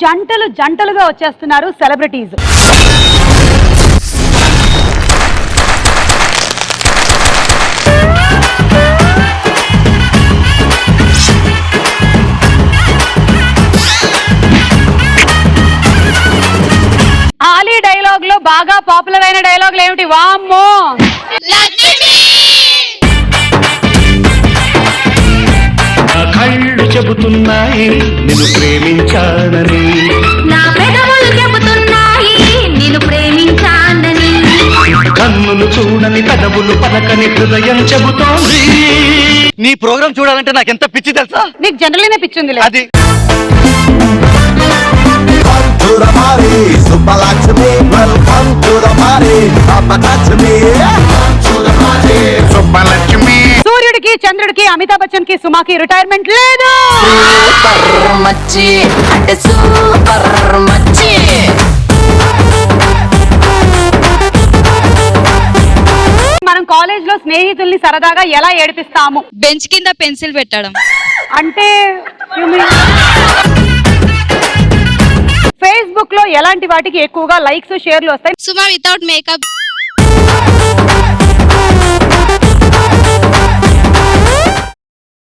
జంటలు జంటలుగా వచ్చేస్తున్నారు celebrities. Ali dialogue లో బాగా పాపులర్ అయిన డైలాగులు ఏమిటి? వామ్మో, కళ్ళు చెబుతున్నాయి నిన్ను ప్రేమించానని, నా పెదవులు చెబుతున్నాయి నిన్ను ప్రేమించానని, కన్నులు చూడని పెదవులు పలకని హృదయం చెబుతోంది. నీ ప్రోగ్రామ్ చూడాలంటే నాకెంత పిచ్చి తెలుసా? నీకు జనరల్ పిచ్చింది అది సూర్యుడికి, చంద్రుడికి, అమితాబ్ బచ్చన్ కి, సుమాకి రిటైర్మెంట్ లేదు. మనం కాలేజ్ లో స్నేహితుల్ని సరదాగా ఎలా ఏడిపిస్తాము? బెంచ్ కింద పెన్సిల్ పెట్టడం. అంటే ఫేస్బుక్ లో ఎలాంటి వాటికి ఎక్కువగా లైక్స్, షేర్లు వస్తాయి? సుమా వితౌట్ మేకప్.